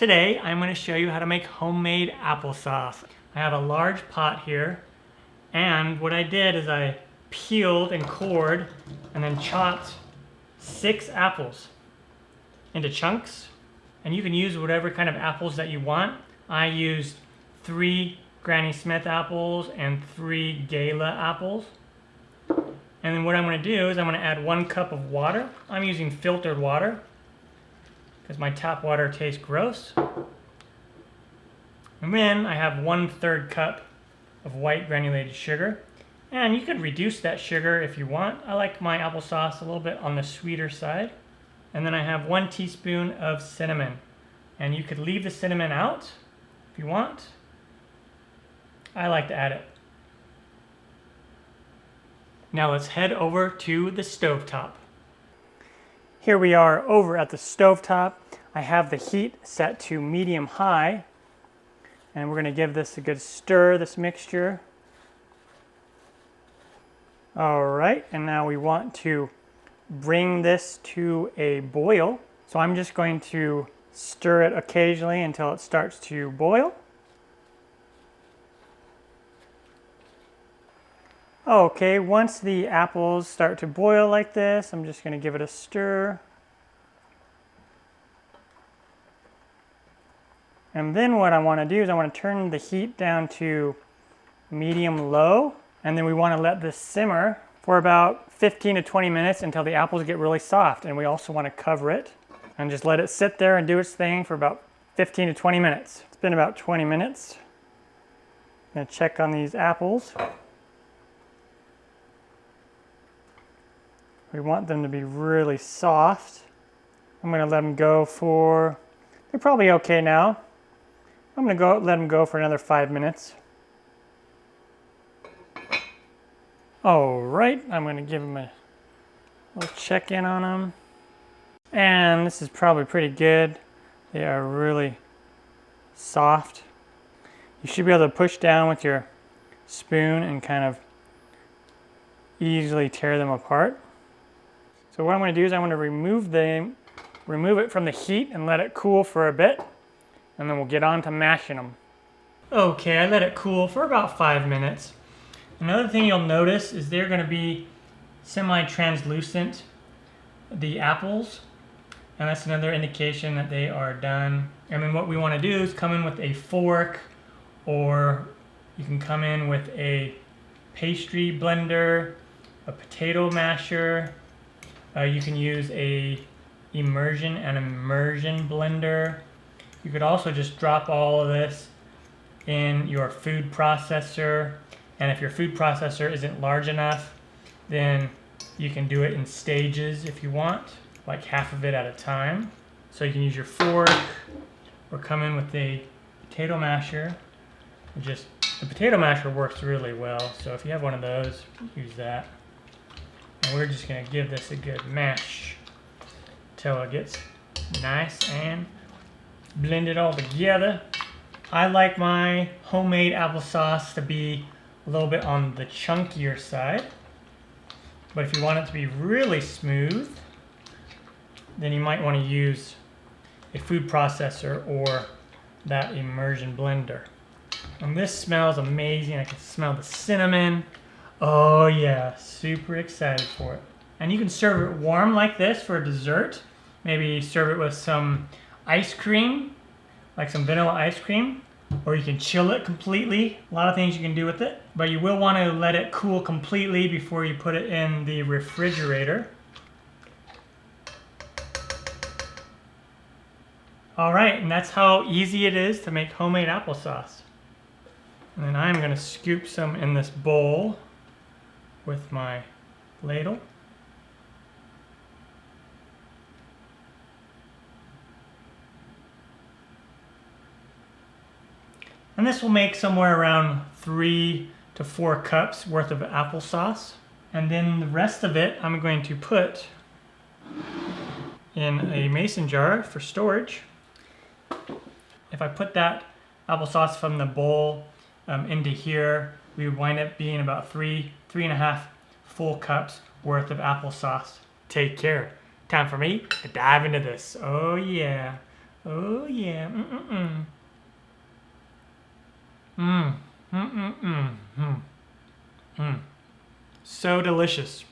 Today I'm going to show you how to make homemade applesauce. I have a large pot here, and what I did is I peeled and cored and then chopped 6 apples into chunks, and you can use whatever kind of apples that you want. I used 3 Granny Smith apples and 3 Gala apples. And then what I'm going to do is I'm going to add 1 cup of water. I'm using filtered water because my tap water tastes gross. And then I have 1/3 cup of white granulated sugar. And you could reduce that sugar if you want. I like my applesauce a little bit on the sweeter side. And then I have 1 teaspoon of cinnamon. And you could leave the cinnamon out if you want. I like to add it. Now let's head over to the stovetop. Here we are over at the stovetop. I have the heat set to medium-high, and we're going to give this a good stir, this mixture. All right, and now we want to bring this to a boil. So I'm just going to stir it occasionally until it starts to boil. Okay, once the apples start to boil like this, I'm just going to give it a stir. And then what I want to do is I want to turn the heat down to medium-low, and then we want to let this simmer for about 15 to 20 minutes until the apples get really soft. And we also want to cover it and just let it sit there and do its thing for about 15 to 20 minutes. It's been about 20 minutes. I'm going to check on these apples. We want them to be really soft. I'm going to let them go for, they're probably okay now. I'm going to let them go for another 5 minutes. All right, I'm going to give them a little check in on them. And this is probably pretty good. They are really soft. You should be able to push down with your spoon and kind of easily tear them apart. So what I'm going to do is I'm going to remove it from the heat and let it cool for a bit, and then we'll get on to mashing them. Okay, I let it cool for about 5 minutes. Another thing you'll notice is they're going to be semi-translucent, the apples, and that's another indication that they are done. And then what we want to do is come in with a fork, or you can come in with a pastry blender, a potato masher. You can use an immersion blender. You could also just drop all of this in your food processor. And if your food processor isn't large enough, then you can do it in stages if you want, like half of it at a time. So you can use your fork or come in with a potato masher. The potato masher works really well, so if you have one of those, use that. And we're just going to give this a good mash until it gets nice and blended all together. I like my homemade applesauce to be a little bit on the chunkier side. But if you want it to be really smooth, then you might want to use a food processor or that immersion blender. And this smells amazing. I can smell the cinnamon. Oh yeah, super excited for it. And you can serve it warm like this for a dessert. Maybe serve it with some ice cream, like some vanilla ice cream, or you can chill it completely. A lot of things you can do with it, but you will want to let it cool completely before you put it in the refrigerator. All right, and that's how easy it is to make homemade applesauce. And then I'm going to scoop some in this bowl with my ladle. And this will make somewhere around 3 to 4 cups worth of applesauce. And then the rest of it I'm going to put in a mason jar for storage. If I put that applesauce from the bowl into here, we would wind up being about 3.5 full cups worth of applesauce. Take care. Time for me to dive into this. Oh yeah. Oh yeah. Mm-mm-mm. Mm. Mm-mm-mm. Mm. Mm. So delicious.